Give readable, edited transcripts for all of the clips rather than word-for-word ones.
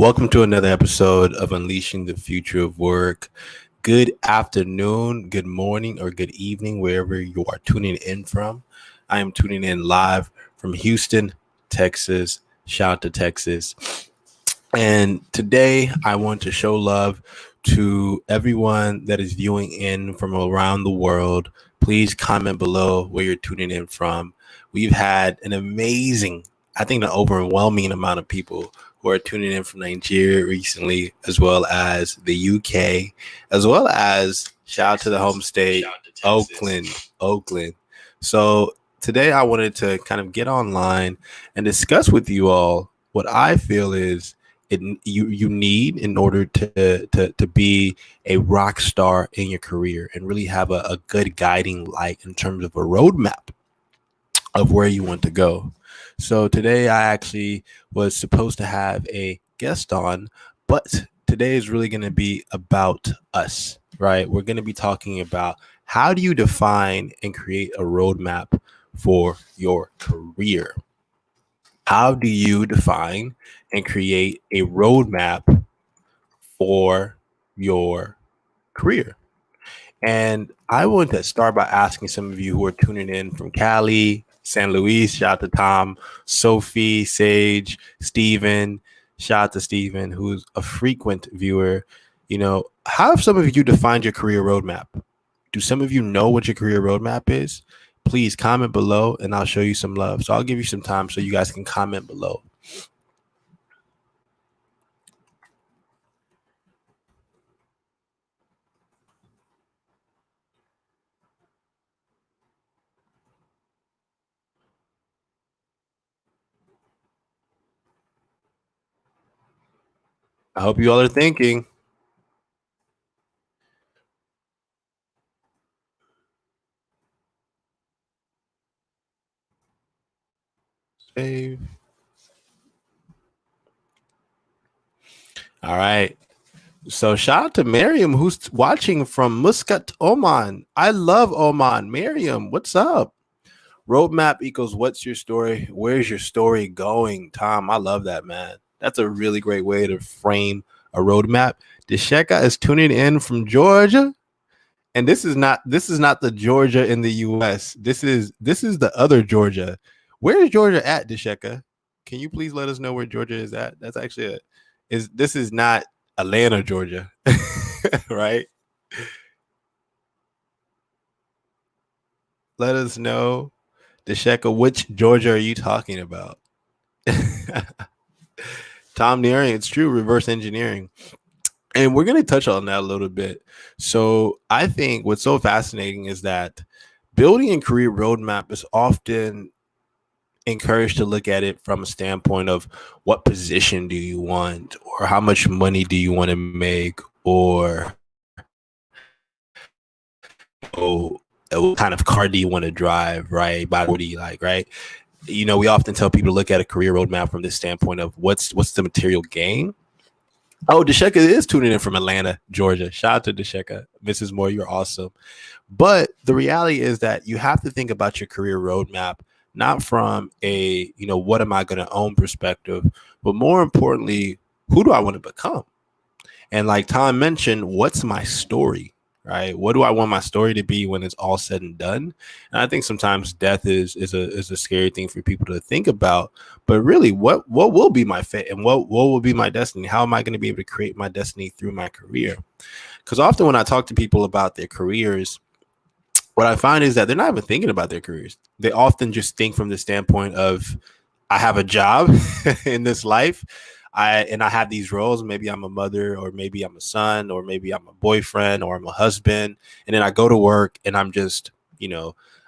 Welcome to another episode of Unleashing the Future of Work. Good afternoon, good morning, or good evening, wherever you are tuning in from. I am tuning in live from Houston, Texas. Shout out to Texas. And today I want to show love to everyone that is viewing in from around the world. Please comment below where you're tuning in from. We've had an amazing, I think, an overwhelming amount of people who are tuning in from Nigeria recently, as well as the UK, as well as shout out to the home state, Oakland. So today I wanted to kind of get online and discuss with you all what I feel is you need in order to be a rock star in your career and really have a good guiding light in terms of a roadmap of where you want to go. So today I actually was supposed to have a guest on, but today is really going to be about us, right? We're going to be talking about how do you define and create a roadmap for your career? How do you define and create a roadmap for your career? And I want to start by asking some of you who are tuning in from Cali, San Luis, shout out to Tom, Sophie, Sage, Steven, shout out to Steven, who's a frequent viewer. How have some of you defined your career roadmap? Do some of you know what your career roadmap is? Please comment below and I'll show you some love. So I'll give you some time so you guys can comment below. I hope you all are thinking. Save. All right. So shout out to Miriam, who's watching from Muscat, Oman. I love Oman. Miriam, what's up? Roadmap equals what's your story? Where's your story going? Tom, I love that, man. That's a really great way to frame a roadmap. Desheka is tuning in from Georgia. And this is not the Georgia in the US. This is the other Georgia. Where is Georgia at, Desheka? Can you please let us know where Georgia is at? That's actually this is not Atlanta, Georgia, right? Let us know, Desheka, which Georgia are you talking about? Tom Nearing, it's true, reverse engineering. And we're going to touch on that a little bit. So I think what's so fascinating is that building a career roadmap is often encouraged to look at it from a standpoint of what position do you want, or how much money do you want to make, or what kind of car do you want to drive, right? By 40, right? We often tell people to look at a career roadmap from this standpoint of what's the material gain. Oh, Desheka is tuning in from Atlanta, Georgia. Shout out to Desheka. Mrs. Moore, you're awesome. But the reality is that you have to think about your career roadmap not from a, what am I going to own perspective, but more importantly, who do I want to become? And like Tom mentioned, what's my story, right? What do I want my story to be when it's all said and done? And I think sometimes death is a scary thing for people to think about. But really, what will be my fate and what will be my destiny? How am I going to be able to create my destiny through my career? Because often when I talk to people about their careers, what I find is that they're not even thinking about their careers. They often just think from the standpoint of, I have a job in this life. I have these roles. Maybe I'm a mother, or maybe I'm a son, or maybe I'm a boyfriend, or I'm a husband. And then I go to work and I'm just,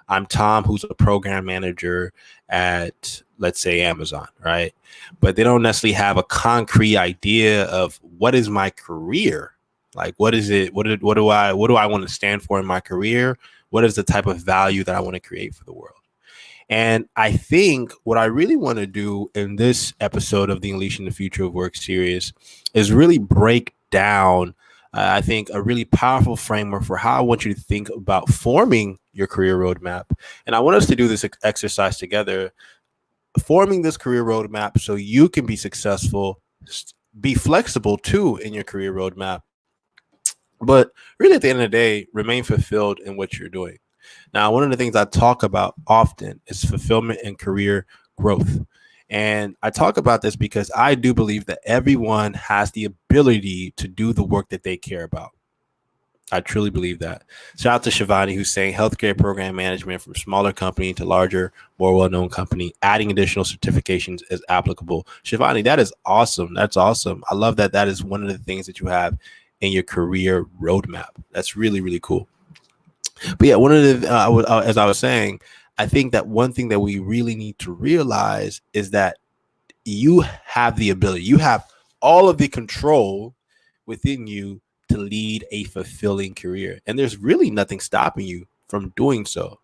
I'm Tom, who's a program manager at, let's say, Amazon, right? But they don't necessarily have a concrete idea of what is my career. Like, what is it? What do I want to stand for in my career? What is the type of value that I want to create for the world? And I think what I really want to do in this episode of the Unleashing the Future of Work series is really break down, I think, a really powerful framework for how I want you to think about forming your career roadmap. And I want us to do this exercise together, forming this career roadmap so you can be successful be flexible too in your career roadmap. But really, at the end of the day, remain fulfilled in what you're doing. Now, one of the things I talk about often is fulfillment and career growth. And I talk about this because I do believe that everyone has the ability to do the work that they care about. I truly believe that. Shout out to Shivani, who's saying healthcare program management from smaller company to larger, more well-known company, adding additional certifications as applicable. Shivani, that is awesome. That's awesome. I love that. That is one of the things that you have in your career roadmap. That's really, really cool. But yeah, one of the as I was saying, I think that one thing that we really need to realize is that you have the ability, you have all of the control within you to lead a fulfilling career, and there's really nothing stopping you from doing so.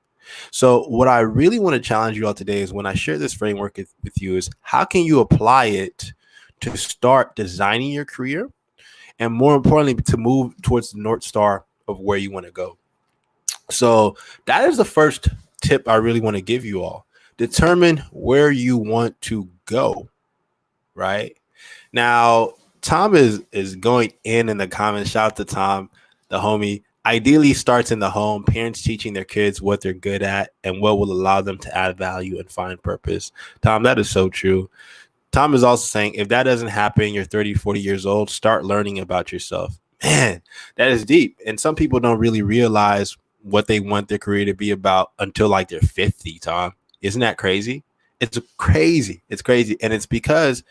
So what I really want to challenge you all today is when I share this framework with you is how can you apply it to start designing your career, and more importantly, to move towards the North Star of where you want to go. So that is the first tip I really want to give you all. Determine where you want to go, right? Now, Tom is going in the comments. Shout out to Tom, the homie. Ideally starts in the home, parents teaching their kids what they're good at and what will allow them to add value and find purpose. Tom, that is so true. Tom is also saying if that doesn't happen, you're 30, 40 years old, start learning about yourself. Man, that is deep. And some people don't really realize what they want their career to be about until like they're 50, Tom. Isn't that crazy? It's crazy. It's crazy. And it's because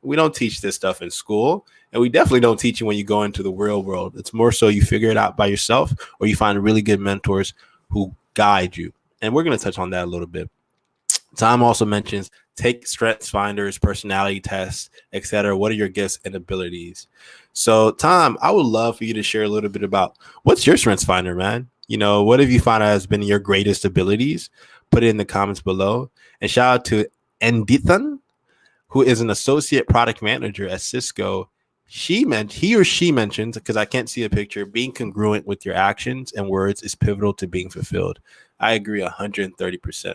we don't teach this stuff in school, and we definitely don't teach you when you go into the real world. It's more so you figure it out by yourself, or you find really good mentors who guide you. And we're going to touch on that a little bit. Tom also mentions take strengths finders, personality tests, etc. What are your gifts and abilities? So, Tom, I would love for you to share a little bit about what's your strengths finder, man. You know, what have you found has been your greatest abilities? Put it in the comments below. And shout out to Endithan, who is an associate product manager at Cisco. He or she mentioned, because I can't see a picture, being congruent with your actions and words is pivotal to being fulfilled. I agree 130%.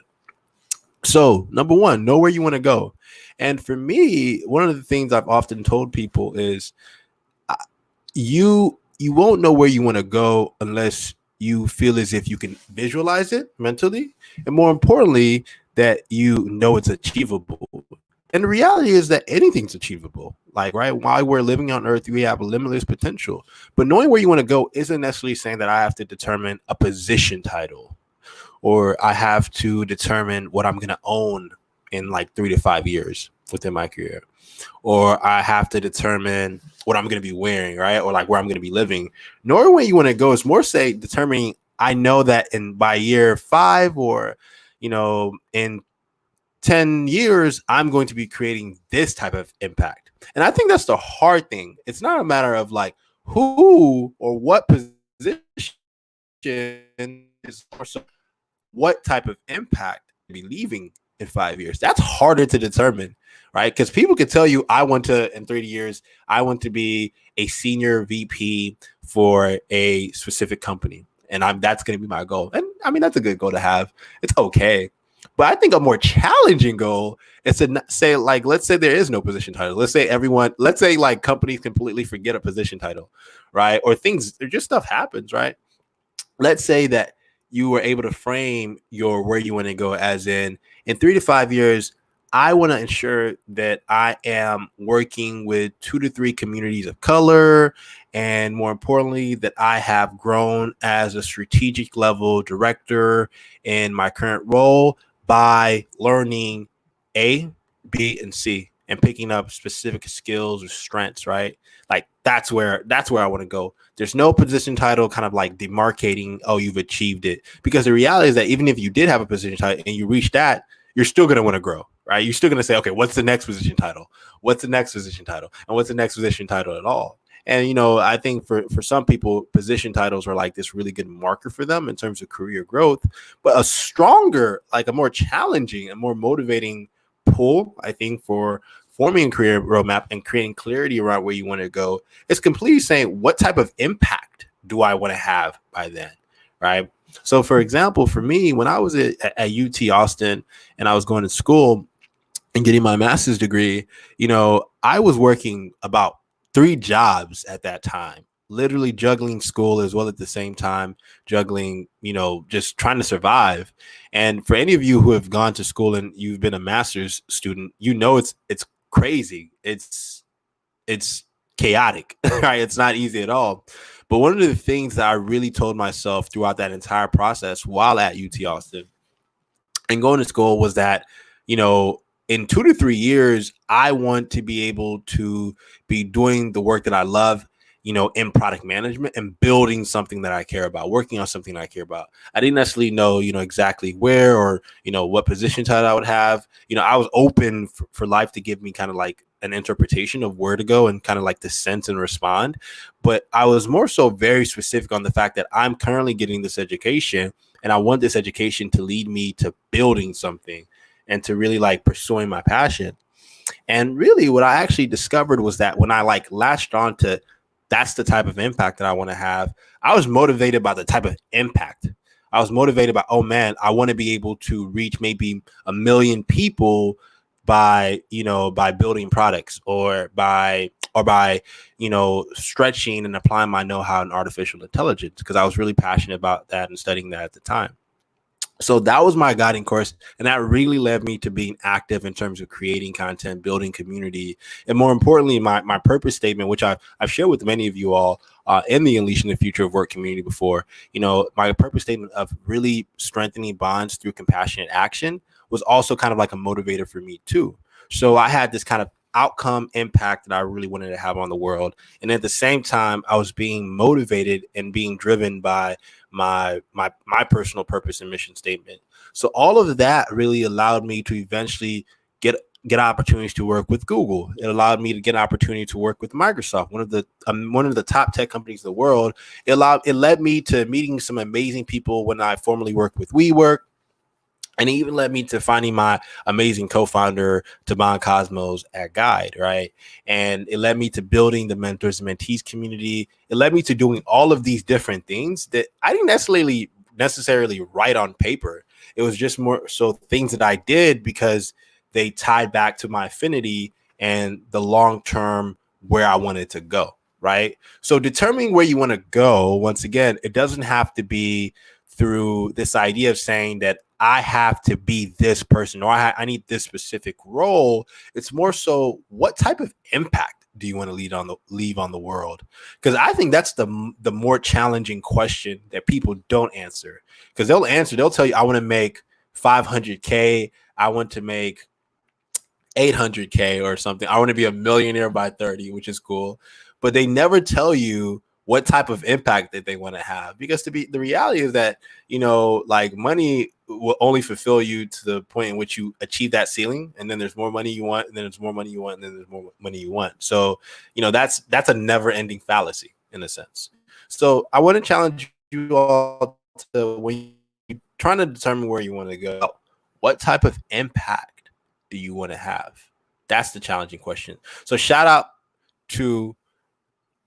So, number one, know where you want to go. And for me, one of the things I've often told people is you won't know where you want to go unless you feel as if you can visualize it mentally, and more importantly, that you know it's achievable. And the reality is that anything's achievable. Like, right, while we're living on Earth, we have limitless potential. But knowing where you want to go isn't necessarily saying that I have to determine a position title, or I have to determine what I'm going to own in like 3 to 5 years within my career, or I have to determine what I'm going to be wearing, right? Or like where I'm going to be living. Knowing where you want to go is more say determining, I know that by year 5 or, in 10 years, I'm going to be creating this type of impact. And I think that's the hard thing. It's not a matter of like who or what position, is also what type of impact to be leaving in 5 years. That's harder to determine, right? Because people can tell you, in 30 years, I want to be a senior VP for a specific company. And that's going to be my goal. And I mean, that's a good goal to have. It's okay. But I think a more challenging goal is to say, like, let's say there is no position title. Let's say like companies completely forget a position title, right? Or just stuff happens, right? Let's say that you were able to frame where you want to go as in 3 to 5 years, I want to ensure that I am working with 2 to 3 communities of color. And more importantly, that I have grown as a strategic level director in my current role by learning A, B, and C and picking up specific skills or strengths, right? Like that's where I want to go. There's no position title kind of like demarcating, oh, you've achieved it. Because the reality is that even if you did have a position title and you reach that, you're still going to want to grow, right? You're still going to say, okay, what's the next position title? What's the next position title? And what's the next position title at all? And, I think for some people, position titles are like this really good marker for them in terms of career growth. But a stronger, like a more challenging and more motivating pull, I think, for forming a career roadmap and creating clarity around where you want to go is completely saying, what type of impact do I want to have by then, right? So, for example, for me, when I was at UT Austin and I was going to school and getting my master's degree, I was working about 3 jobs at that time, literally juggling school as well at the same time, juggling, just trying to survive. And for any of you who have gone to school and you've been a master's student, it's crazy. It's chaotic, right? It's not easy at all. But one of the things that I really told myself throughout that entire process while at UT Austin and going to school was that, in 2 to 3 years, I want to be able to be doing the work that I love, in product management and building something that I care about, working on something that I care about. I didn't necessarily know, exactly where or, what position title I would have. I was open for life to give me kind of like an interpretation of where to go and kind of like to sense and respond. But I was more so very specific on the fact that I'm currently getting this education and I want this education to lead me to building something and to really like pursuing my passion. And really what I actually discovered was that when I like latched on to that's the type of impact that I want to have, I was motivated by the type of impact. I was motivated by, oh man, I want to be able to reach maybe 1 million people by building products or by stretching and applying my know-how in artificial intelligence, because I was really passionate about that and studying that at the time. So that was my guiding course, and that really led me to being active in terms of creating content, building community, and more importantly, my purpose statement, which I've shared with many of you all in the Unleashing the Future of Work community before. My purpose statement of really strengthening bonds through compassionate action was also kind of like a motivator for me too. So I had this kind of outcome impact that I really wanted to have on the world, and at the same time, I was being motivated and being driven by my personal purpose and mission statement. So all of that really allowed me to eventually get opportunities to work with Google. It allowed me to get an opportunity to work with Microsoft, one of the top tech companies in the world. It led me to meeting some amazing people when I formerly worked with WeWork. And it even led me to finding my amazing co-founder, Taban Cosmos, at Guide, right? And it led me to building the mentors and mentees community. It led me to doing all of these different things that I didn't necessarily write on paper. It was just more so things that I did because they tied back to my affinity and the long-term where I wanted to go, right? So determining where you want to go, once again, it doesn't have to be through this idea of saying that I have to be this person or I need this specific role. It's more so, what type of impact do you want to leave on the world? Because I think that's the more challenging question that people don't answer. Because they'll tell you, I want to make 500K. I want to make 800K or something. I want to be a millionaire by 30, which is cool. But they never tell you what type of impact that they want to have, because the reality is that, like, money will only fulfill you to the point in which you achieve that ceiling, and then there's more money you want, and then there's more money you want, and then there's more money you want. So, that's a never-ending fallacy in a sense. So I want to challenge you all to, when you're trying to determine where you want to go, what type of impact do you want to have? That's the challenging question. So shout out to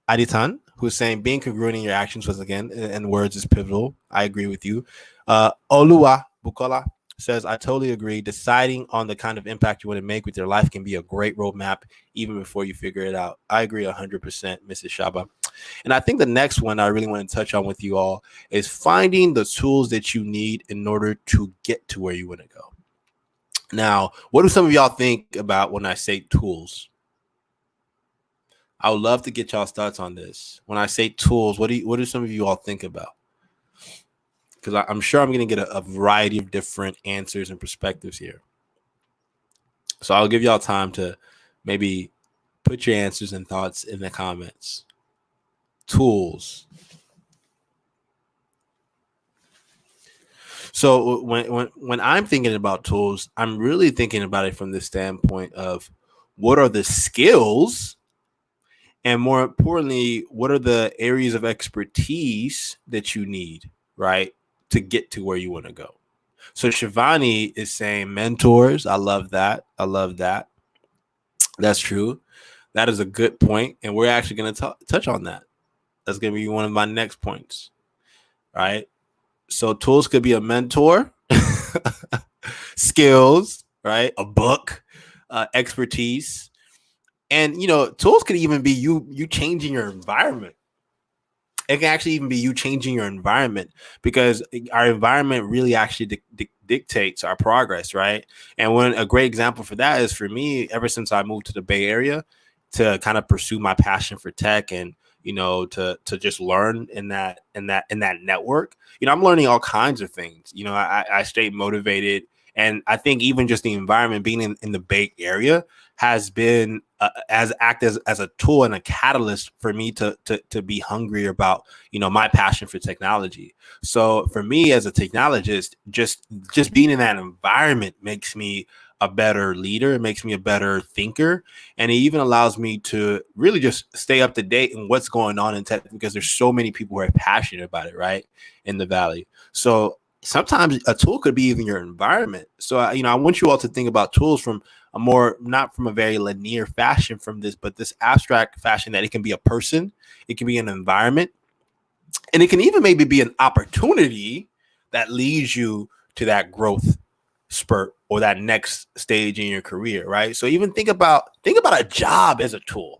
Aditan, who's saying being congruent in your actions, once again, and words is pivotal. I agree with you. Oluwa Bukola says, I totally agree. Deciding on the kind of impact you want to make with your life can be a great roadmap even before you figure it out. I agree 100%, Mrs. Shaba. And I think the next one I really want to touch on with you all is finding the tools that you need in order to get to where you want to go. Now, what do some of y'all think about when I say tools? I would love to get y'all's thoughts on this. When I say tools, what do some of you all think about? Because I'm sure I'm going to get a variety of different answers and perspectives here. So I'll give y'all time to maybe put your answers and thoughts in the comments. Tools. So when I'm thinking about tools, I'm really thinking about it from the standpoint of what are the skills, and more importantly, what are the areas of expertise that you need, right, to get to where you want to go. So Shivani is saying mentors. I love that. That's true. That is a good point, and we're actually going to touch on that. That's going to be one of my next points, right? So tools could be a mentor, skills, right, a book, expertise, And tools could even be you changing your environment. It can actually even be you changing your environment, because our environment really actually dictates our progress, right? And one a great example for that is, for me, ever since I moved to the Bay Area to kind of pursue my passion for tech, and to just learn in that network. I'm learning all kinds of things. I stay motivated, and I think even just the environment, being in the Bay Area, has been as a tool and a catalyst for me to be hungry about my passion for technology. So for me as a technologist, just being in that environment makes me a better leader. It makes me a better thinker, and it even allows me to really just stay up to date in what's going on in tech, because there's so many people who are passionate about it, right, in the valley. So sometimes a tool could be even your environment. So I want you all to think about tools from a more, not from a very linear fashion from this, but this abstract fashion, that it can be a person, it can be an environment, and it can even maybe be an opportunity that leads you to that growth spurt or that next stage in your career, right? So even think about a job as a tool.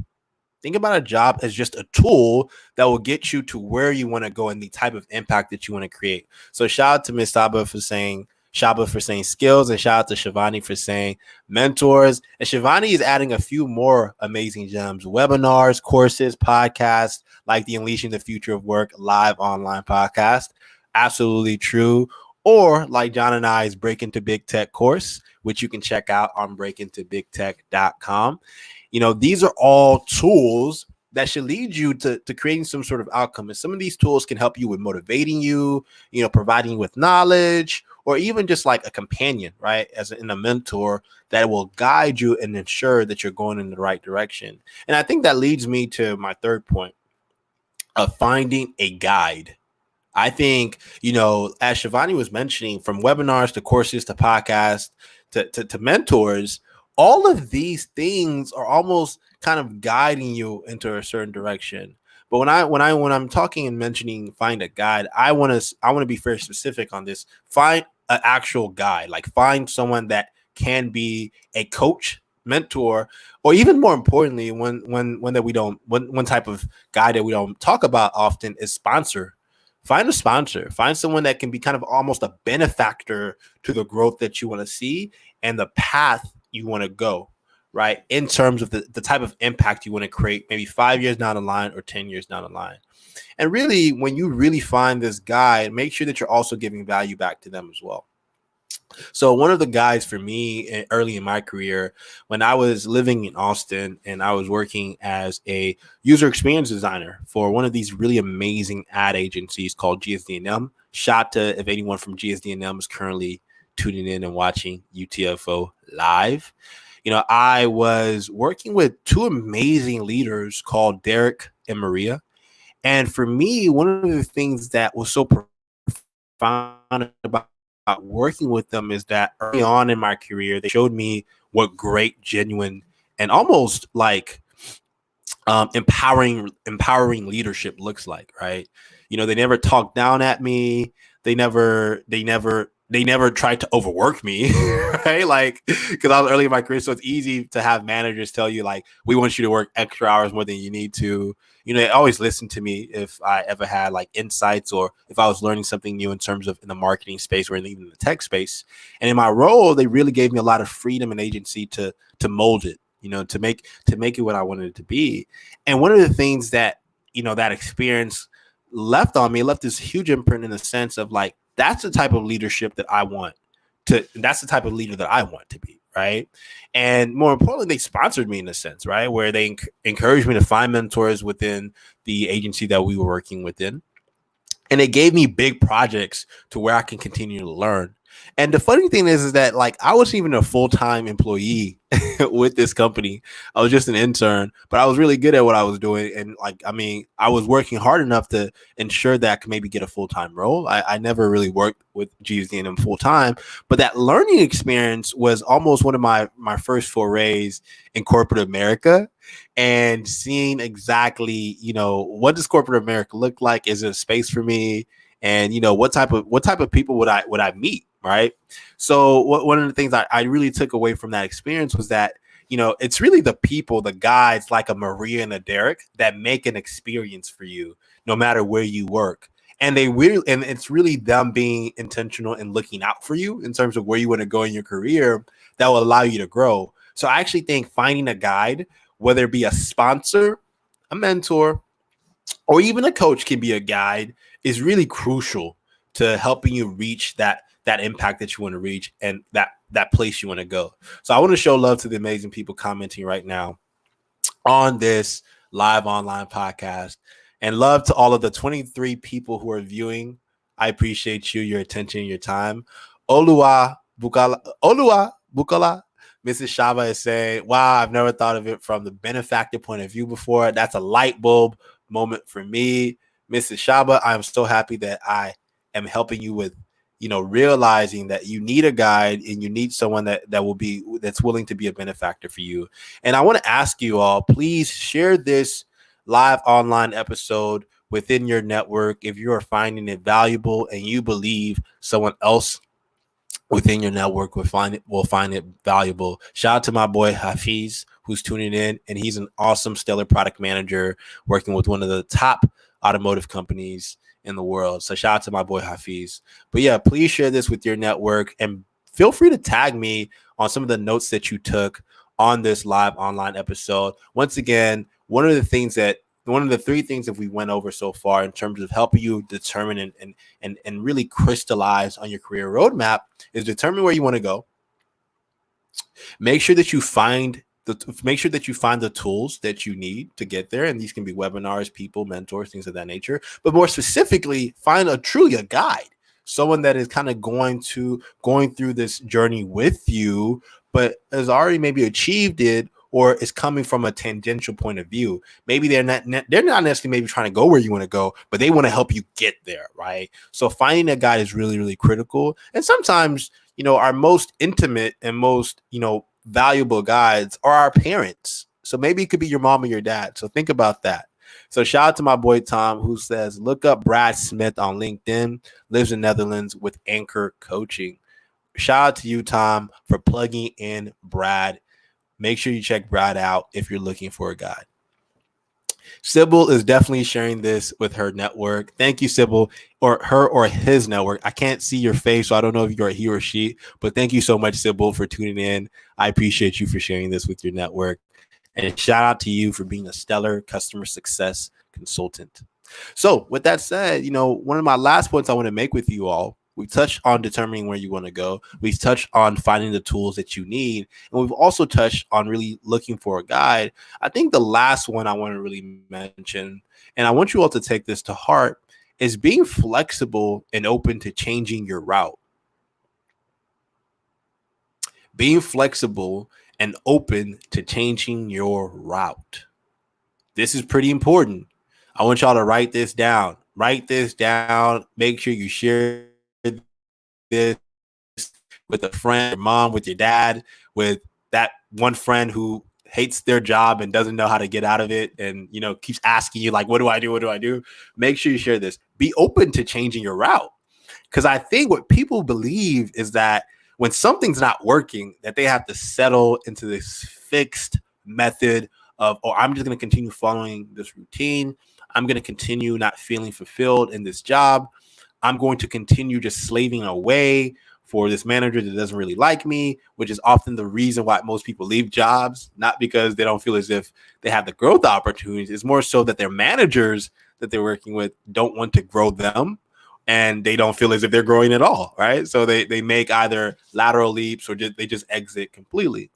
Think about a job as just a tool that will get you to where you want to go and the type of impact that you want to create. So shout out to Miss Shaba for saying skills, and shout out to Shivani for saying mentors. And Shivani is adding a few more amazing gems: webinars, courses, podcasts, like the Unleashing the Future of Work live online podcast. Absolutely true. Or like John and I's Break Into Big Tech course, which you can check out on breakintobigtech.com. These are all tools that should lead you to creating some sort of outcome. And some of these tools can help you with motivating you, providing you with knowledge, or even just like a companion, right? In a mentor that will guide you and ensure that you're going in the right direction. And I think that leads me to my third point of finding a guide. I think, as Shivani was mentioning, from webinars to courses to podcasts to mentors, all of these things are almost kind of guiding you into a certain direction. But when I'm talking and mentioning find a guide, I want to be very specific on this. Find an actual guide, like find someone that can be a coach, mentor, or even more importantly, one type of guide that we don't talk about often is sponsor. Find a sponsor, find someone that can be kind of almost a benefactor to the growth that you want to see and the path you want to go, right? In terms of the type of impact you want to create, maybe 5 years down the line or 10 years down the line. And really, when you really find this guide, make sure that you're also giving value back to them as well. So one of the guys for me early in my career, when I was living in Austin and I was working as a user experience designer for one of these really amazing ad agencies called GSD&M. Shout to if anyone from GSD&M is currently tuning in and watching UTFO live. I was working with two amazing leaders called Derek and Maria. And for me, one of the things that was so profound about working with them is that early on in my career, they showed me what great, genuine, and almost like empowering leadership looks like, right? They never talked down at me. They never tried to overwork me, right? Like, because I was early in my career, so it's easy to have managers tell you, like, we want you to work extra hours more than you need to. They always listened to me if I ever had like insights or if I was learning something new in terms of in the marketing space or even in the tech space. And in my role, they really gave me a lot of freedom and agency to mold it, to make it what I wanted it to be. And one of the things that, that experience left this huge imprint in the sense of like, that's the type of leadership that I want that's the type of leader that I want to be. Right. And more importantly, they sponsored me in a sense, right, where they encouraged me to find mentors within the agency that we were working within. And it gave me big projects to where I can continue to learn. And the funny thing is that like I wasn't even a full-time employee with this company. I was just an intern, but I was really good at what I was doing. And I was working hard enough to ensure that I could maybe get a full-time role. I never really worked with GSD&M full-time, but that learning experience was almost one of my first forays in corporate America. And seeing exactly, what does corporate America look like? Is it a space for me? And what type of people would I meet, right? So one of the things I really took away from that experience was that it's really the people, the guides like a Maria and a Derek that make an experience for you, no matter where you work. And it's really them being intentional and looking out for you in terms of where you want to go in your career that will allow you to grow. So I actually think finding a guide, whether it be a sponsor, a mentor, or even a coach can be a guide, is really crucial to helping you reach that impact that you want to reach and that place you want to go. So I want to show love to the amazing people commenting right now on this live online podcast, and love to all of the 23 people who are viewing. I appreciate you, your attention, your time. Olua Bukala, Mrs. Shava is saying, wow, I've never thought of it from the benefactor point of view before. That's a light bulb moment for me. Mrs. Shaba, I'm so happy that I am helping you with, realizing that you need a guide and you need someone that's willing to be a benefactor for you. And I want to ask you all, please share this live online episode within your network if you are finding it valuable and you believe someone else within your network will find it valuable. Shout out to my boy Hafiz, who's tuning in, and he's an awesome stellar product manager working with one of the top automotive companies in the world. So shout out to my boy Hafiz. But yeah, please share this with your network and feel free to tag me on some of the notes that you took on this live online episode. Once again, one of the three things that we went over so far in terms of helping you determine and really crystallize on your career roadmap is determine where you want to go. Make sure that you find the tools that you need to get there. And these can be webinars, people, mentors, things of that nature. But more specifically, find truly a guide, someone that is kind of going through this journey with you, but has already maybe achieved it or is coming from a tangential point of view. Maybe they're not necessarily maybe trying to go where you want to go, but they want to help you get there, right? So finding a guide is really, really critical. And sometimes, our most intimate and most, valuable guides are our parents. So maybe it could be your mom or your dad. So think about that. So shout out to my boy Tom, who says, look up Brad Smith on LinkedIn, lives in Netherlands with Anchor Coaching. Shout out to you, Tom, for plugging in Brad. Make sure you check Brad out if you're looking for a guide. Sybil is definitely sharing this with her network. Thank you, Sybil, or her or his network. I can't see your face, so I don't know if you're he or she, but thank you so much, Sybil, for tuning in. I appreciate you for sharing this with your network. And shout out to you for being a stellar customer success consultant. So with that said, one of my last points I want to make with you all, we touched on determining where you want to go. We've touched on finding the tools that you need. And we've also touched on really looking for a guide. I think the last one I want to really mention, and I want you all to take this to heart, is being flexible and open to changing your route. Being flexible and open to changing your route. This is pretty important. I want y'all to write this down. Write this down. Make sure you share this with a friend, your mom, with your dad, with that one friend who hates their job and doesn't know how to get out of it and, keeps asking you, like, what do I do? What do I do? Make sure you share this. Be open to changing your route. Because I think what people believe is that when something's not working, that they have to settle into this fixed method of, I'm just going to continue following this routine. I'm going to continue not feeling fulfilled in this job. I'm going to continue just slaving away for this manager that doesn't really like me, which is often the reason why most people leave jobs, not because they don't feel as if they have the growth opportunities. It's more so that their managers that they're working with don't want to grow them, and they don't feel as if they're growing at all, right? So they make either lateral leaps or they just exit completely.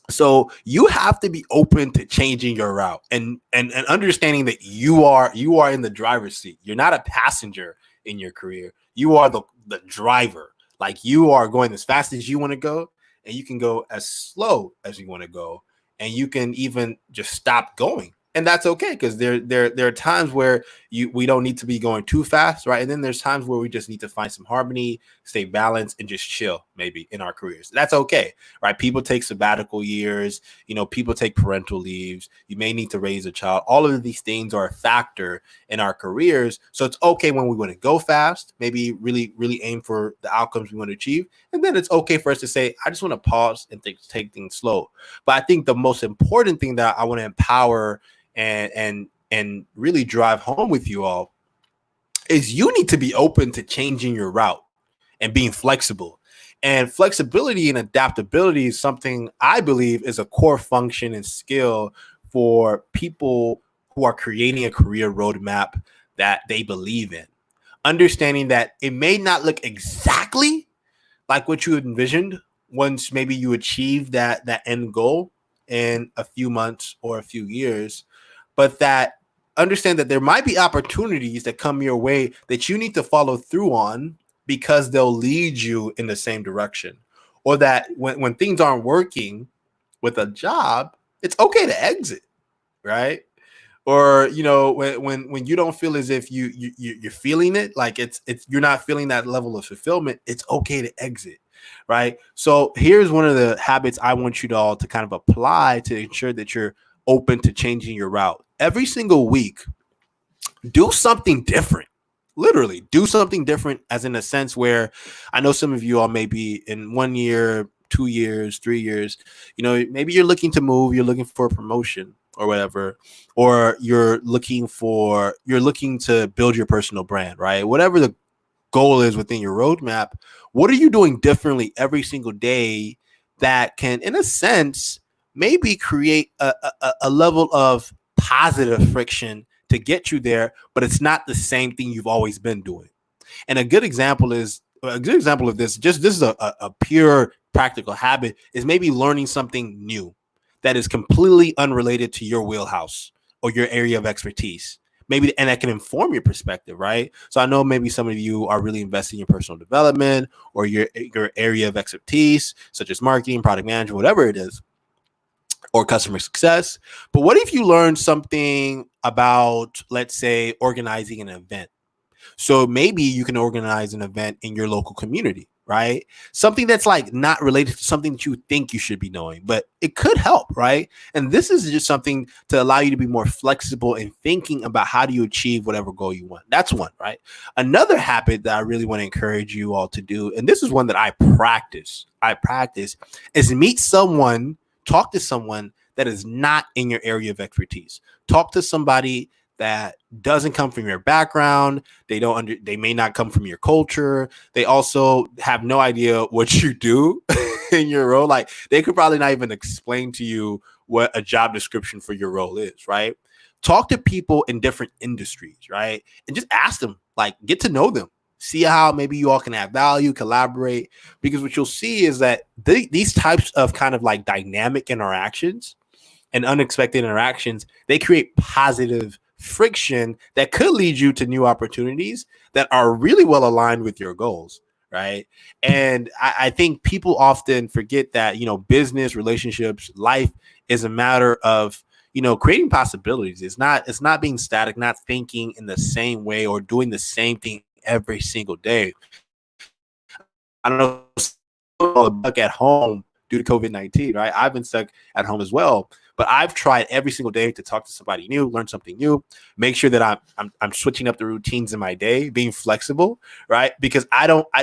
So you have to be open to changing your route and understanding that you are in the driver's seat. You're not a passenger in your career. You are the driver. Like, you are going as fast as you want to go, and you can go as slow as you want to go, and you can even just stop going And that's okay, because there are times where we don't need to be going too fast, right? And then there's times where we just need to find some harmony, stay balanced, and just chill maybe in our careers. That's okay, right? People take sabbatical years, people take parental leaves. You may need to raise a child. All of these things are a factor in our careers. So it's okay when we want to go fast, maybe really, really aim for the outcomes we want to achieve. And then it's okay for us to say, I just want to pause and take things slow. But I think the most important thing that I want to empower and really drive home with you all is you need to be open to changing your route and being flexible. And flexibility and adaptability is something I believe is a core function and skill for people who are creating a career roadmap that they believe in. Understanding that it may not look exactly like what you envisioned once maybe you achieve that end goal in a few months or a few years, but that understand that there might be opportunities that come your way that you need to follow through on because they'll lead you in the same direction. Or that when things aren't working with a job, it's okay to exit, right? Or when you don't feel as if you're feeling it, like it's you're not feeling that level of fulfillment, it's okay to exit, right? So here's one of the habits I want you to all to kind of apply to ensure that you're open to changing your route. Every single week, do something different. Literally do something different, as in a sense where I know some of you all may be in 1 year, 2 years, 3 years, maybe you're looking to move, you're looking for a promotion or whatever, or you're looking to build your personal brand, right? Whatever the goal is within your roadmap, what are you doing differently every single day that can, in a sense, maybe create a level of positive friction to get you there, but it's not the same thing you've always been doing. And a good example of this, just this is a pure practical habit, is maybe learning something new that is completely unrelated to your wheelhouse or your area of expertise. Maybe, and that can inform your perspective, right? So I know maybe some of you are really investing in your personal development or your area of expertise, such as marketing, product management, whatever it is, or customer success. But what if you learn something about, let's say, organizing an event? So maybe you can organize an event in your local community, right? Something that's like not related to something that you think you should be knowing, but it could help, right? And this is just something to allow you to be more flexible in thinking about how do you achieve whatever goal you want. That's one, right? Another habit that I really want to encourage you all to do, and this is one that I practice, is talk to someone that is not in your area of expertise. Talk to somebody that doesn't come from your background. They may not come from your culture. They also have no idea what you do in your role. Like, they could probably not even explain to you what a job description for your role is, right? Talk to people in different industries, right? And just ask them, like, get to know them. See how maybe you all can add value, collaborate, because what you'll see is that these types of kind of like dynamic interactions and unexpected interactions, they create positive friction that could lead you to new opportunities that are really well aligned with your goals, right? And I think people often forget that, business, relationships, life is a matter of, creating possibilities. It's not being static, not thinking in the same way or doing the same thing every single day. I don't know, stuck at home due to COVID-19, right? I've been stuck at home as well, but I've tried every single day to talk to somebody new, learn something new, make sure that I'm switching up the routines in my day, being flexible, right? Because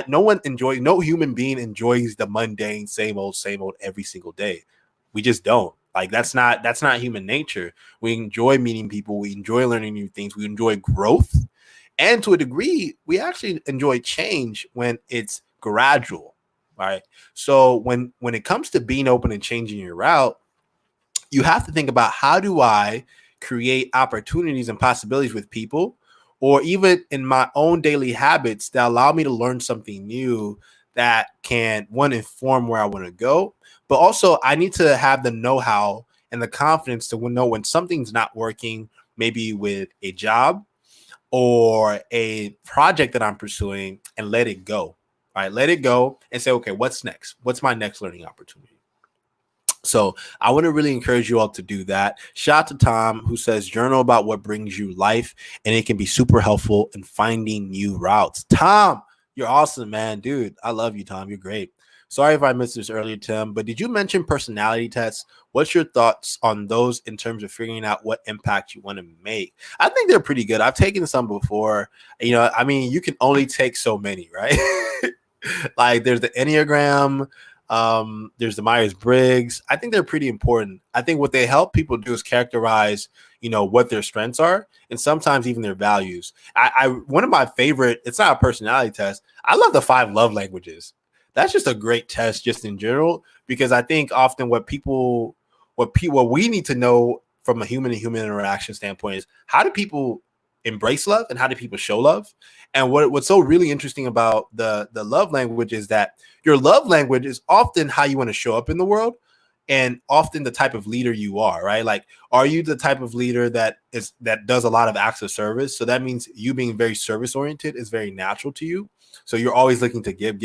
no human being enjoys the mundane, same old every single day. We just don't. Like, that's not human nature. We enjoy meeting people, we enjoy learning new things, we enjoy growth, and to a degree, we actually enjoy change when it's gradual, right? So when it comes to being open and changing your route, you have to think about, how do I create opportunities and possibilities with people, or even in my own daily habits that allow me to learn something new that can, one, inform where I want to go, but also I need to have the know-how and the confidence to know when something's not working, maybe with a job or a project that I'm pursuing, and let it go. All right, let it go and say, okay, what's next? What's my next learning opportunity? So I want to really encourage you all to do that. Shout out to Tom, who says journal about what brings you life, and it can be super helpful in finding new routes. Tom, you're awesome, man. Dude, I love you, Tom. You're great. Sorry if I missed this earlier, Tim, but did you mention personality tests? What's your thoughts on those in terms of figuring out what impact you want to make? I think they're pretty good. I've taken some before. I mean, you can only take so many, right? Like there's the Enneagram, there's the Myers-Briggs. I think they're pretty important. I think what they help people do is characterize, what their strengths are and sometimes even their values. I one of my favorite, it's not a personality test. I love the 5 love languages. That's just a great test just in general, because I think often what we need to know from a human to human interaction standpoint is how do people embrace love and how do people show love? And what's so really interesting about the love language is that your love language is often how you want to show up in the world and often the type of leader you are, right? Like, are you the type of leader that does a lot of acts of service? So that means you being very service oriented is very natural to you. So you're always looking to give.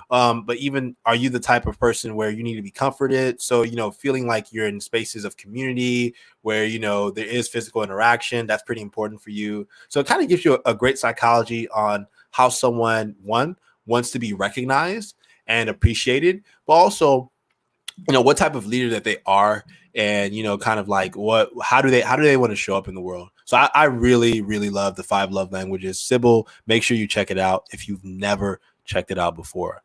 But even are you the type of person where you need to be comforted? So, feeling like you're in spaces of community where, there is physical interaction, that's pretty important for you. So it kind of gives you a great psychology on how someone, one, wants to be recognized and appreciated, but also, what type of leader that they are, and kind of like how do they want to show up in the world. So I really, really love the 5 love languages. Sybil, make sure you check it out if you've never checked it out before.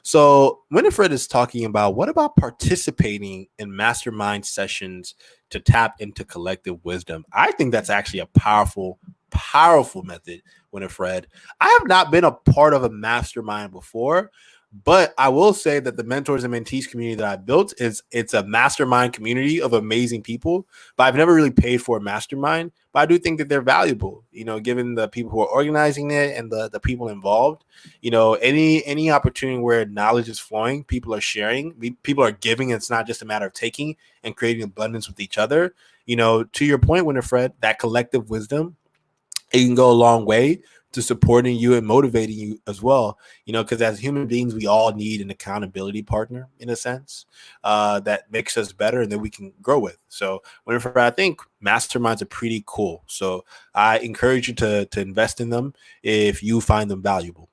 So Winifred is talking about, what about participating in mastermind sessions to tap into collective wisdom? I think that's actually a powerful method, Winifred. I have not been a part of a mastermind before, but I will say that the mentors and mentees community that I built it's a mastermind community of amazing people. But I've never really paid for a mastermind. But I do think that they're valuable, given the people who are organizing it and the people involved. Any opportunity where knowledge is flowing, people are sharing, people are giving. It's not just a matter of taking and creating abundance with each other. To your point, Winifred, that collective wisdom, it can go a long way to supporting you and motivating you as well, because as human beings, we all need an accountability partner in a sense that makes us better and that we can grow with. So whenever I think masterminds are pretty cool. So I encourage you to invest in them if you find them valuable.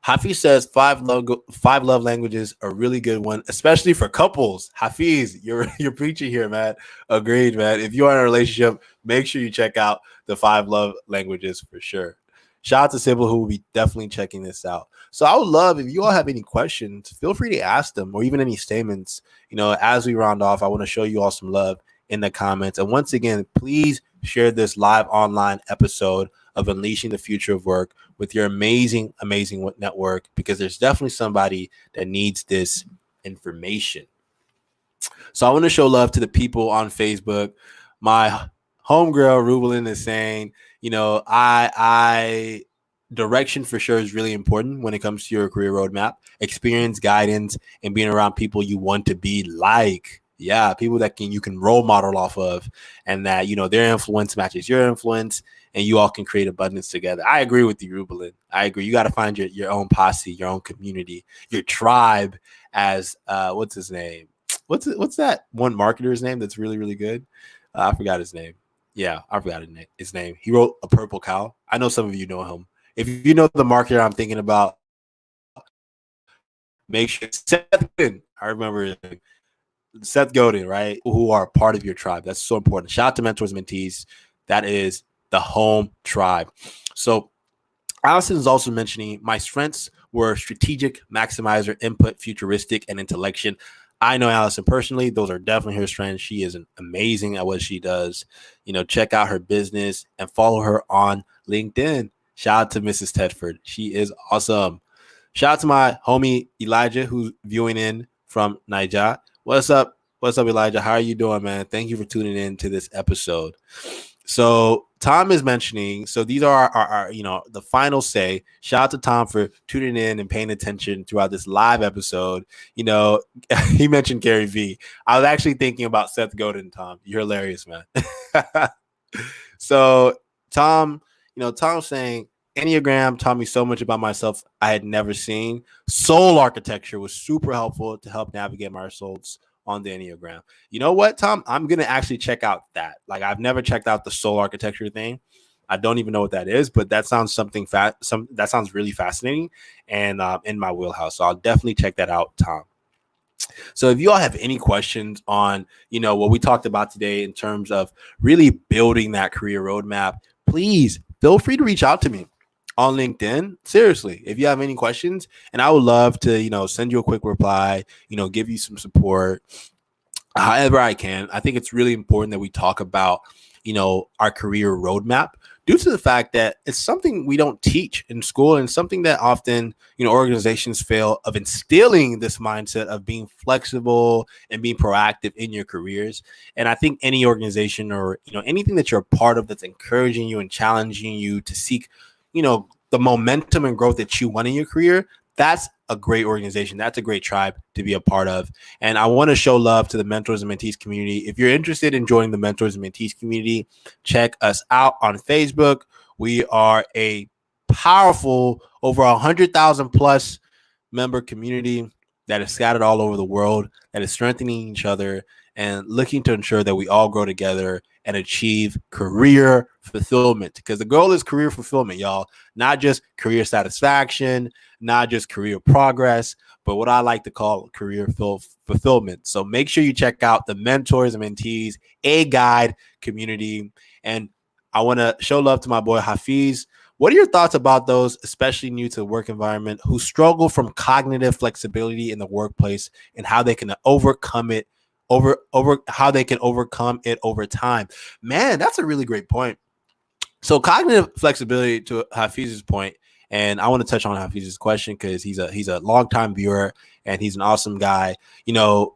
Hafiz says 5 love languages are a really good one, especially for couples. Hafiz, you're preaching here, man. Agreed, man. If you are in a relationship, make sure you check out the 5 love languages for sure. Shout out to Sybil, who will be definitely checking this out. So I would love, if you all have any questions, feel free to ask them, or even any statements. As we round off, I want to show you all some love in the comments. And once again, please share this live online episode of Unleashing the Future of Work with your amazing network, because there's definitely somebody that needs this information. So I want to show love to the people on Facebook. My homegirl Rubelin is saying, I direction for sure is really important when it comes to your career roadmap, experience, guidance, and being around people you want to be like. Yeah, people that you can role model off of, and that, their influence matches your influence, and you all can create abundance together. I agree with you, Rubelin. I agree. You got to find your own posse, your own community, your tribe, as what's his name? What's that one marketer's name that's really, really good? I forgot his name. Yeah, I forgot his name. He wrote A Purple Cow. I know some of you know him. If you know the marketer I'm thinking about, make sure Seth Godin. I remember Seth Godin, right? Who are part of your tribe. That's so important. Shout out to mentors and mentees. That is the home tribe. So Allison is also mentioning, my strengths were strategic, maximizer, input, futuristic, and intellection. I know Allison personally. Those are definitely her strengths. She is amazing at what she does. Check out her business and follow her on LinkedIn. Shout out to Mrs. Tedford. She is awesome. Shout out to my homie Elijah, who's viewing in from Niger. What's up? What's up, Elijah? How are you doing, man? Thank you for tuning in to this episode. So Tom is mentioning, so these are our the final say. Shout out to Tom for tuning in and paying attention throughout this live episode. He mentioned Gary V. I was actually thinking about Seth Godin, Tom. You're hilarious, man. So Tom, Tom's saying Enneagram taught me so much about myself I had never seen. Soul architecture was super helpful to help navigate my results on the Enneagram. You know what, Tom? I'm gonna actually check out that. Like I've never checked out the soul architecture thing. I don't even know what that is, but that sounds that sounds really fascinating and in my wheelhouse. So I'll definitely check that out, Tom. So if you all have any questions on, what we talked about today in terms of really building that career roadmap, please feel free to reach out to me on LinkedIn. Seriously, if you have any questions, and I would love to, send you a quick reply, give you some support however I can. I think it's really important that we talk about, our career roadmap due to the fact that it's something we don't teach in school and something that often, organizations fail of instilling this mindset of being flexible and being proactive in your careers. And I think any organization or, anything that you're a part of that's encouraging you and challenging you to seek, the momentum and growth that you want in your career, that's a great organization. That's a great tribe to be a part of. And I want to show love to the mentors and mentees community. If you're interested in joining the mentors and mentees community, check us out on Facebook. We are a powerful, over 100,000 plus member community that is scattered all over the world, that is strengthening each other and looking to ensure that we all grow together and achieve career fulfillment. Because the goal is career fulfillment, y'all, not just career satisfaction, not just career progress, but what I like to call career fulfillment. So make sure you check out the Mentors and Mentees A Guide community. And I want to show love to my boy Hafiz. What are your thoughts about those, especially new to the work environment, who struggle from cognitive flexibility in the workplace and how they can overcome it over time? Man, that's a really great point. So cognitive flexibility, to Hafiz's point, and I want to touch on Hafiz's question because he's a longtime viewer and he's an awesome guy.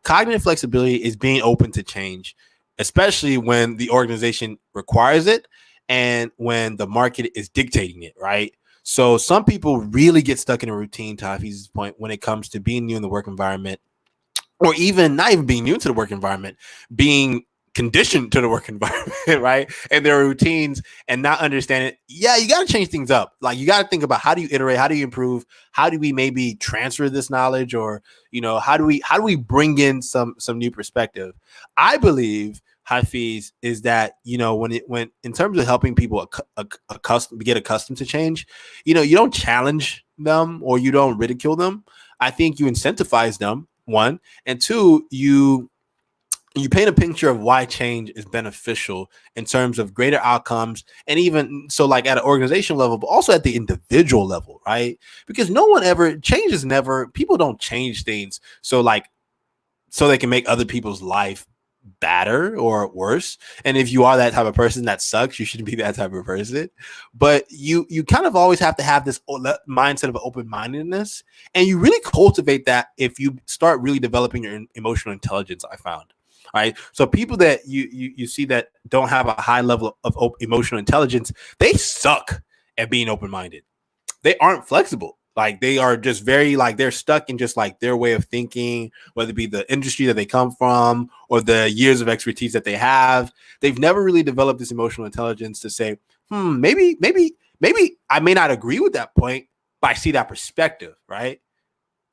Cognitive flexibility is being open to change, especially when the organization requires it and when the market is dictating it, right? So some people really get stuck in a routine, to Hafiz's point, when it comes to being new in the work environment, or even not even being new to the work environment, being conditioned to the work environment, right? And their routines and not understanding, you got to change things up. Like you got to think about, how do you iterate? How do you improve? How do we maybe transfer this knowledge? Or, how do we bring in some new perspective? I believe, Hafiz, is that, when in terms of helping people get accustomed to change, you don't challenge them or you don't ridicule them. I think you incentivize them, one, and two, you paint a picture of why change is beneficial in terms of greater outcomes, and even so, like at an organization level, but also at the individual level, right? Because people don't change things so they can make other people's life better or worse. And if you are that type of person, that sucks. You shouldn't be that type of person. But you kind of always have to have this mindset of open-mindedness, and you really cultivate that if you start really developing your emotional intelligence, I found. All right. So people that you see that don't have a high level of emotional intelligence, they suck at being open-minded. They aren't flexible. Like they are just very they're stuck in just their way of thinking, whether it be the industry that they come from or the years of expertise that they have. They've never really developed this emotional intelligence to say, maybe I may not agree with that point, but I see that perspective, right?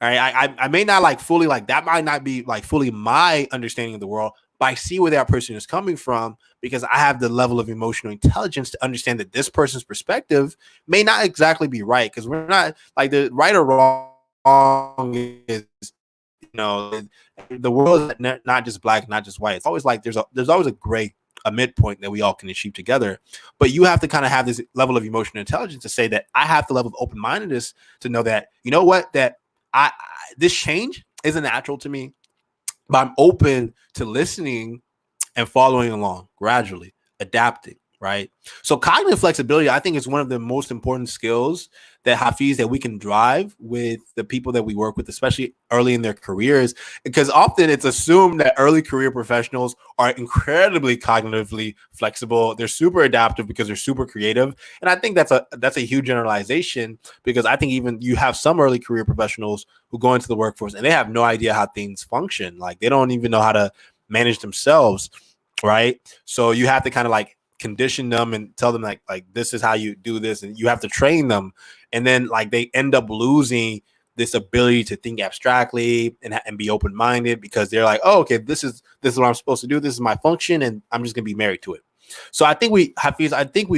All right, I may not fully that might not be fully my understanding of the world, but I see where that person is coming from because I have the level of emotional intelligence to understand that this person's perspective may not exactly be right, because we're not the right or wrong is, the world is not just black, not just white. It's always there's always a gray, a midpoint that we all can achieve together. But you have to kind of have this level of emotional intelligence to say that I have the level of open-mindedness to know that, that this change isn't natural to me, but I'm open to listening and following along, gradually adapting, right? So cognitive flexibility, I think, is one of the most important skills that Hafiz, that we can drive with the people that we work with, especially early in their careers, because often it's assumed that early career professionals are incredibly cognitively flexible. They're super adaptive because they're super creative. And I think that's a huge generalization, because I think even you have some early career professionals who go into the workforce and they have no idea how things function. They don't even know how to manage themselves, right? So you have to kind of condition them and tell them like this is how you do this, and you have to train them, and then like they end up losing this ability to think abstractly and be open-minded because they're like, oh, okay, this is what I'm supposed to do. This is my function, and I'm just gonna be married to it. So I think we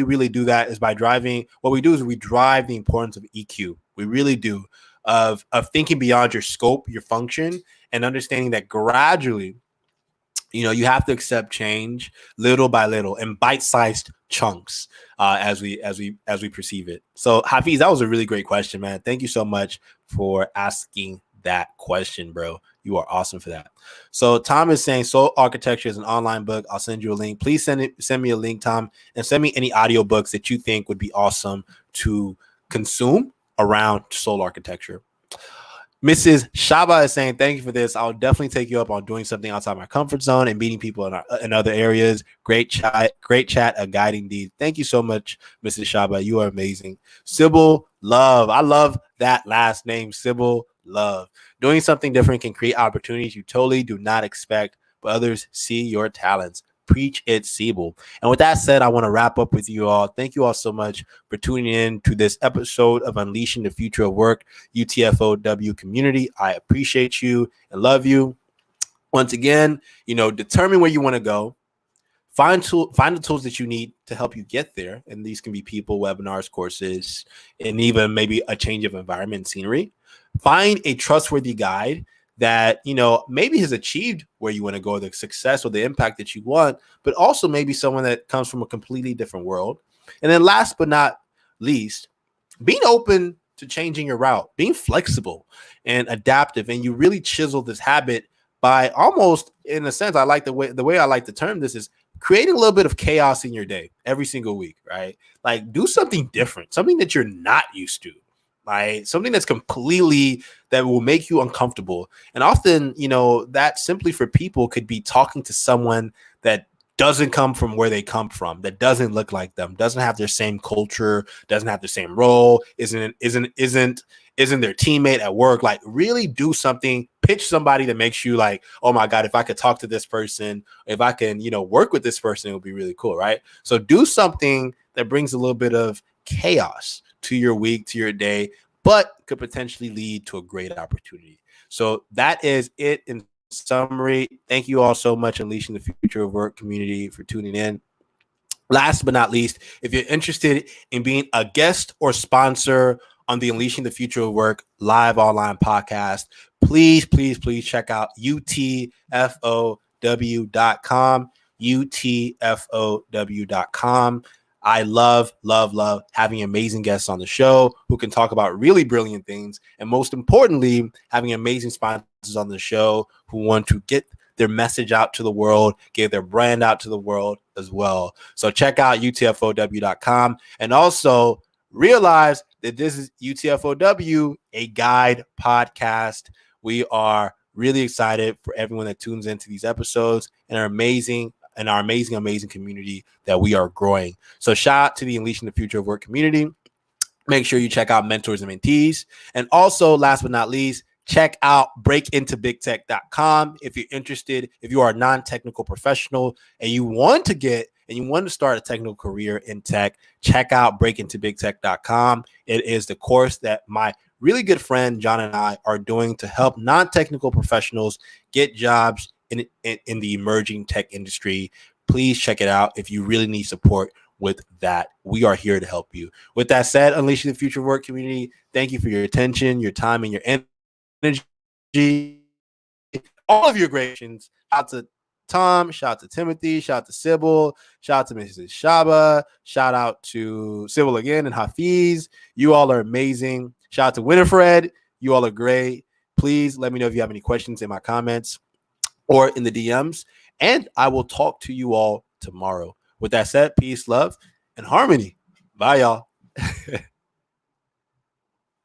really do that is by driving. What we do is we drive the importance of EQ. We really do of thinking beyond your scope, your function, and understanding that gradually, you have to accept change little by little in bite-sized chunks as we perceive it. So Hafiz, that was a really great question, man. Thank you so much for asking that question, bro. You are awesome for that. So Tom is saying Soul Architecture is an online book. I'll send you a link. Please send me a link, Tom, and send me any audiobooks that you think would be awesome to consume around soul architecture. Mrs. Shaba is saying, thank you for this. I'll definitely take you up on doing something outside my comfort zone and meeting people in other areas. Great chat, a guiding deed. Thank you so much, Mrs. Shaba. You are amazing. Sybil Love. I love that last name, Sybil Love. Doing something different can create opportunities you totally do not expect, but others see your talents. Preach it, Sybil. And with that said, I want to wrap up with you all. Thank you all so much for tuning in to this episode of Unleashing the Future of Work, UTFOW community. I appreciate you and love you. Once again, determine where you want to go. Find the tools that you need to help you get there. And these can be people, webinars, courses, and even maybe a change of environment and scenery. Find a trustworthy guide that, maybe has achieved where you want to go, the success or the impact that you want, but also maybe someone that comes from a completely different world. And then last but not least, being open to changing your route, being flexible and adaptive. And you really chisel this habit by almost, in a sense, I like the way I like to term this is creating a little bit of chaos in your day every single week, right? Like do something different, something that you're not used to. Right? Something that's completely that will make you uncomfortable. And often, that simply for people could be talking to someone that doesn't come from where they come from, that doesn't look like them, doesn't have their same culture, doesn't have the same role, isn't their teammate at work. Like really do something, pitch somebody that makes you like, oh my God, if I could talk to this person, if I can, work with this person, it would be really cool. Right? So do something that brings a little bit of chaos to your week, to your day, but could potentially lead to a great opportunity. So that is it in summary. Thank you all so much, Unleashing the Future of Work community, for tuning in. Last but not least, if you're interested in being a guest or sponsor on the Unleashing the Future of Work live online podcast, please check out utfow.com, utfow.com. I love having amazing guests on the show who can talk about really brilliant things. And most importantly, having amazing sponsors on the show who want to get their message out to the world, get their brand out to the world as well. So check out utfow.com and also realize that this is UTFOW, a guide podcast. We are really excited for everyone that tunes into these episodes and our amazing community that we are growing. So shout out to the Unleashing the Future of Work community. Make sure you check out Mentors and Mentees. And also, last but not least, check out breakintobigtech.com. If you're interested, if you are a non-technical professional and you want to start a technical career in tech, check out breakintobigtech.com. It is the course that my really good friend John and I are doing to help non-technical professionals get jobs in the emerging tech industry. Please check it out if you really need support with that. We are here to help you. With that said, Unleashing the Future Work community, thank you for your attention, your time, and your energy. All of your creations. Shout out to Tom, shout out to Timothy, shout out to Sybil, shout out to Mrs. Shaba, shout out to Sybil again and Hafiz. You all are amazing. Shout out to Winifred. You all are great. Please let me know if you have any questions in my comments or in the DMs, and I will talk to you all tomorrow. With that said, peace, love, and harmony. Bye, y'all.